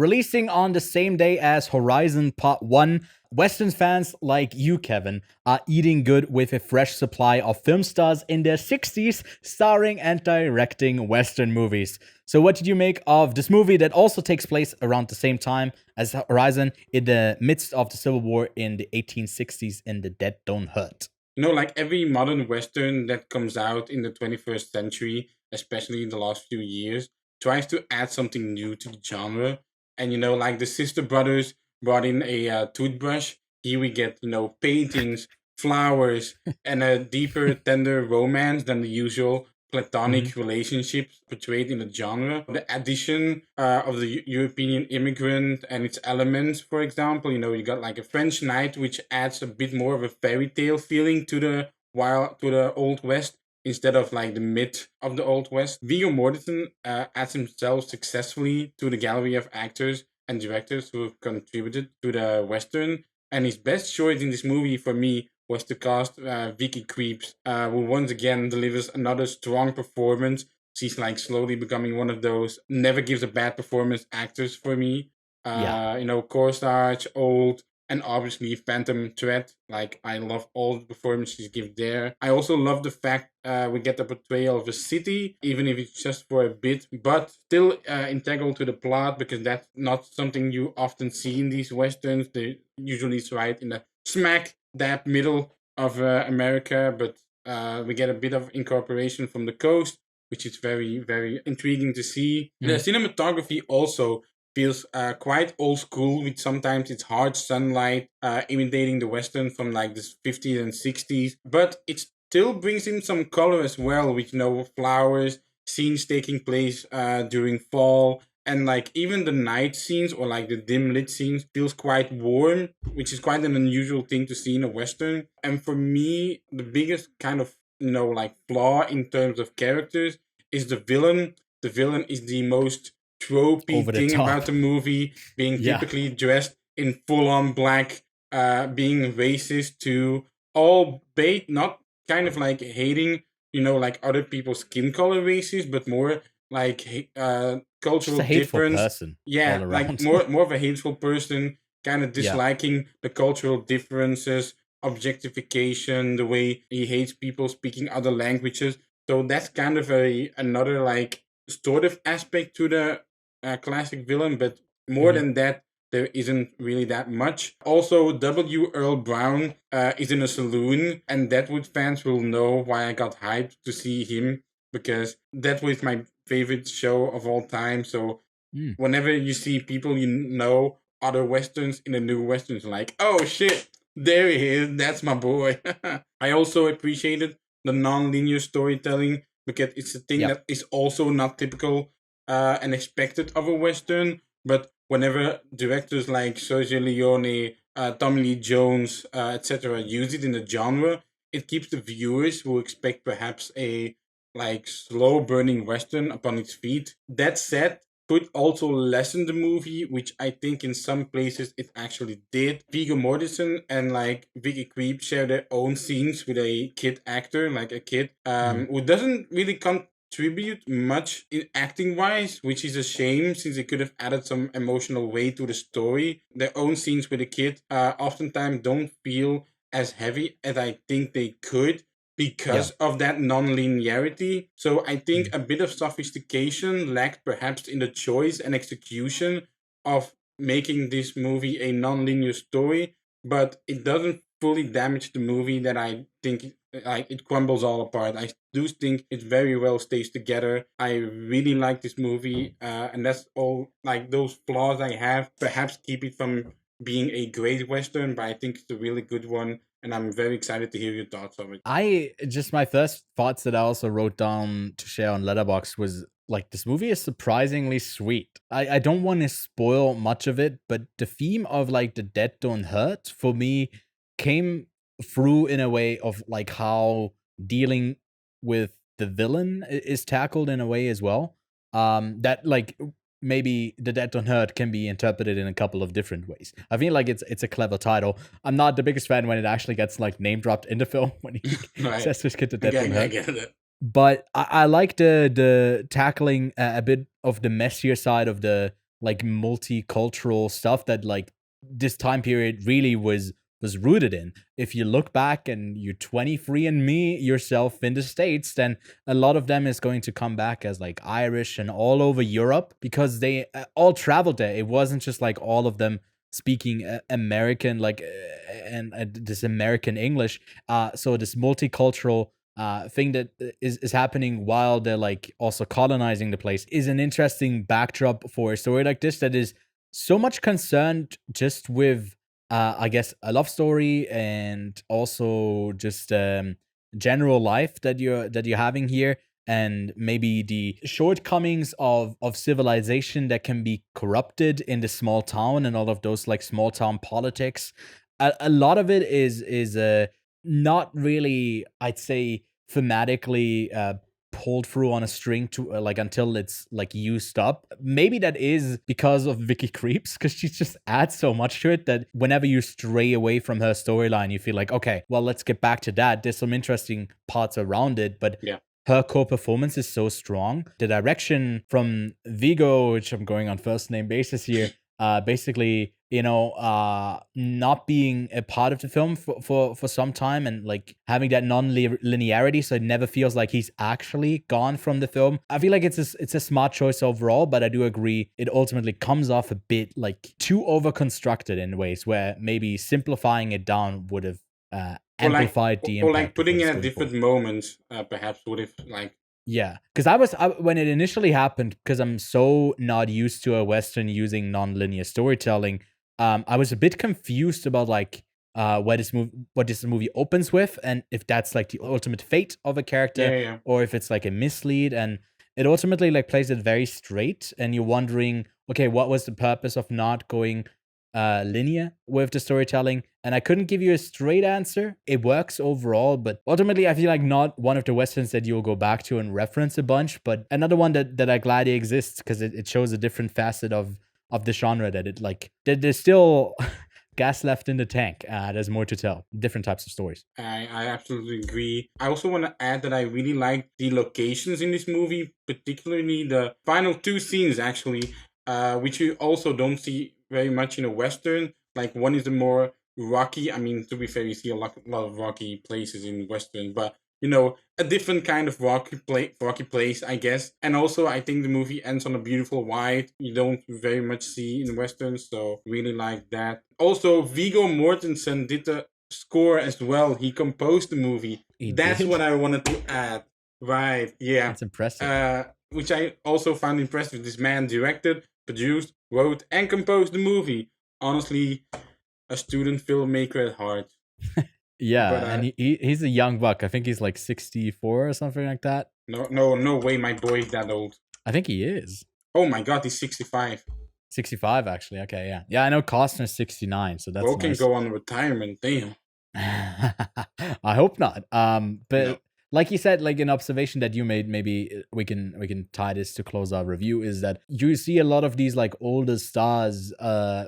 Releasing on the same day as Horizon Part 1, Western fans like you, Kevin, are eating good with a fresh supply of film stars in their 60s starring and directing Western movies. So, what did you make of this movie that also takes place around the same time as Horizon in the midst of the Civil War in the 1860s in The Dead Don't Hurt? Like every modern Western that comes out in the 21st century, especially in the last few years, tries to add something new to the genre. And, like the Sister Brothers brought in a toothbrush. Here we get, paintings, flowers, and a deeper, tender romance than the usual platonic relationships portrayed in the genre. The addition of the European immigrant and its elements, for example, you got like a French knight, which adds a bit more of a fairy tale feeling to the Old West instead of like the myth of the Old West. Viggo Mortensen adds himself successfully to the gallery of actors and directors who have contributed to the Western. And his best choice in this movie for me was to cast Vicky Creeps, who once again delivers another strong performance. She's like slowly becoming one of those never gives a bad performance actors for me. Yeah. Cornstarch, old, and obviously Phantom Thread. Like I love all the performances give there. I also love the fact we get the portrayal of a city, even if it's just for a bit, but still integral to the plot because that's not something you often see in these westerns. They usually it's right in the smack dab middle of America, but we get a bit of incorporation from the coast, which is very, very intriguing to see. The cinematography also feels quite old school with sometimes it's hard sunlight imitating the western from like the 50s and 60s, but it still brings in some color as well with flowers, scenes taking place during fall, and like even the night scenes or like the dim lit scenes feels quite warm, which is quite an unusual thing to see in a western. And for me, the biggest kind of like flaw in terms of characters is the villain. The villain is the most tropey Over the thing top. about the movie, being Yeah. typically dressed in full on black, being racist to all bait, not kind of like hating, like other people's skin color racist, but more like Just cultural a hateful difference. person all Yeah, like around. more of a hateful person, kind of Yeah. disliking the cultural differences, objectification, the way he hates people speaking other languages. So that's kind of another like sort of aspect to the classic villain, but more Mhm. than that, there isn't really that much. Also, W. Earl Brown is in a saloon, and Deadwood fans will know why I got hyped to see him because Deadwood is my favorite show of all time. So Mm. whenever you see people other westerns in the new westerns, like, oh shit, there he is, that's my boy. I also appreciated the non-linear storytelling because it's a thing Yep. that is also not typical and expected of a western. But whenever directors like Sergio Leone, Tommy Lee Jones, etc., use it in the genre, it keeps the viewers who expect perhaps a like slow burning western upon its feet. That said, could also lessen the movie, which I think in some places it actually did. Viggo Mortensen and like Vicky Creep share their own scenes with a kid actor, like a kid, Mhm. who doesn't really contribute much in acting wise, which is a shame since they could have added some emotional weight to the story. Their own scenes with a kid oftentimes don't feel as heavy as I think they could because Yeah. of that non-linearity. So I think Mm. a bit of sophistication lacked perhaps in the choice and execution of making this movie a non-linear story, but it doesn't fully damage the movie that I think like it crumbles all apart. I do think it very well stays together. I really like this movie, and that's all. Like those flaws I have, perhaps keep it from being a great western, but I think it's a really good one, and I'm very excited to hear your thoughts on it. I just my first thoughts that I also wrote down to share on Letterbox was like this movie is surprisingly sweet. I don't want to spoil much of it, but the theme of like the dead don't hurt for me came through in a way of like how dealing with the villain is tackled in a way as well. That like maybe the dead don't hurt can be interpreted in a couple of different ways. I feel like it's a clever title. I'm not the biggest fan when it actually gets like name dropped in the film when he Right. says to his kid that don't I hurt. get it. But I like the tackling a bit of the messier side of like multicultural stuff that like this time period really was rooted in. If you look back and you 23 and me yourself in the States, then a lot of them is going to come back as like Irish and all over Europe because they all traveled there. It wasn't just like all of them speaking American, like, and this American English. So this multicultural thing that is happening while they're like also colonizing the place is an interesting backdrop for a story like this that is so much concerned just with I guess a love story and also just general life that you're having here, and maybe the shortcomings of civilization that can be corrupted in the small town and all of those like small town politics. A lot of it is not really, I'd say, thematically pulled through on a string to like until it's like used up. Maybe that is because of Vicky Creeps, because she just adds so much to it that whenever you stray away from her storyline, you feel like, okay, well, let's get back to that. There's some interesting parts around it, but Yeah. her core performance is so strong. The direction from Viggo, which I'm going on first name basis here, basically, not being a part of the film for some time and like having that non-linearity, so it never feels like he's actually gone from the film. I feel like it's a smart choice overall, but I do agree it ultimately comes off a bit like too over-constructed in ways where maybe simplifying it down would have amplified the or impact like of putting what in it's a going for. different moment, perhaps would have like. Yeah, because when it initially happened, because I'm so not used to a Western using non-linear storytelling, I was a bit confused about like what this movie opens with, and if that's like the ultimate fate of a Yeah, character, yeah, or if it's like a mislead, and it ultimately like plays it very straight, and you're wondering, okay, what was the purpose of not going linear with the storytelling? And I couldn't give you a straight answer. It works overall, but ultimately I feel like not one of the westerns that you'll go back to and reference a bunch, but another one that I glad it exists because it shows a different facet of the genre, that it like that there's still gas left in the tank. There's more to tell, different types of stories. I absolutely agree. I also want to add that I really like the locations in this movie, particularly the final two scenes, actually, which you also don't see very much in a Western. Like, one is the more rocky, I mean, to be fair, you see lot of rocky places in Western, but, a different kind of rocky place, I guess. And also, I think the movie ends on a beautiful white. You don't very much see in Westerns, so really like that. Also, Viggo Mortensen did the score as well. He composed the movie. He That's did. what I wanted to add. Right, yeah. That's impressive. Which I also found impressive. This man directed, produced, wrote, and composed the movie. Honestly, a student filmmaker at heart. Yeah, But and he's a young buck. I think he's like 64 or something like that. no way, my boy is that old. I think he is. Oh my god, he's 65. 65, actually. Okay, yeah. Yeah, I know Costner's 69, so that's Bro can nice. go on retirement. Damn. I hope not. No. But like you said, like an observation that you made, maybe we can tie this to close our review, is that you see a lot of these like older stars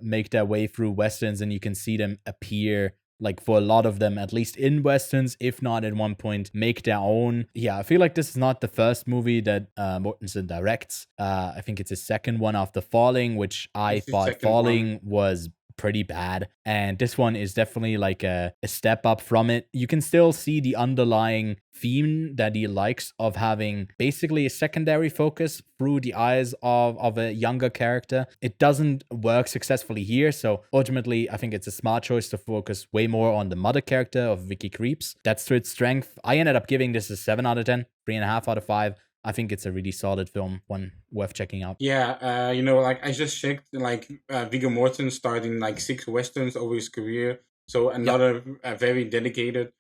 make their way through westerns, and you can see them appear like for a lot of them, at least in westerns, if not at one point make their own. Yeah, I feel like this is not the first movie that Mortensen directs. I think it's his second one after Falling, which I It's the thought second one. Falling was pretty bad, and this one is definitely like a step up from it. You can still see the underlying theme that he likes of having basically a secondary focus through the eyes of a younger character. It doesn't work successfully here, so ultimately I think it's a smart choice to focus way more on the mother character of Vicky Creeps. That's to its strength. I ended up giving this a 7 out of 10, 3.5 out of 5. I think it's a really solid film, one worth checking out. Yeah, like I just checked, like Viggo Mortensen starred in like 6 westerns over his career, so Yep. another very dedicated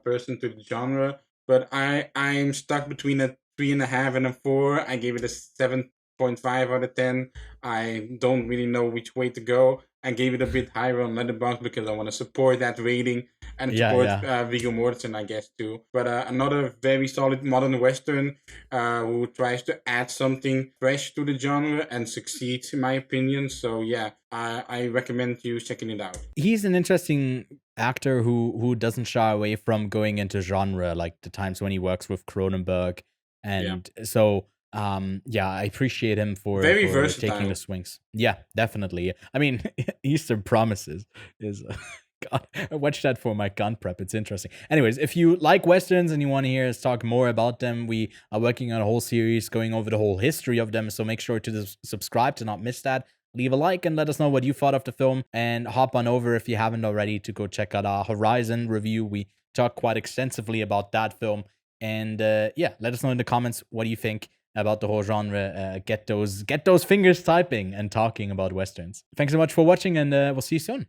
person to the genre. But I'm stuck between a 3.5 and a 4. I gave it a 7.5 out of 10. I don't really know which way to go. I gave it a bit higher on Letterboxd because I want to support that rating and Yeah, support yeah. Viggo Mortensen, I guess, too. But another very solid modern western who tries to add something fresh to the genre and succeeds, in my opinion. So yeah, I recommend you checking it out. He's an interesting actor who doesn't shy away from going into genre, like the times when he works with Cronenberg. Yeah. And so Yeah, I appreciate him for Very taking the versatile. swings. Yeah, definitely. I mean, Eastern Promises is God, I watched that for my gun prep. It's interesting. Anyways, if you like westerns and you want to hear us talk more about them, we are working on a whole series going over the whole history of them. So make sure to subscribe to not miss that. Leave a like and let us know what you thought of the film, and hop on over if you haven't already to go check out our Horizon review. We talk quite extensively about that film. And yeah, let us know in the comments what do you think about the whole genre. Get those fingers typing and talking about westerns. Thanks so much for watching, and we'll see you soon.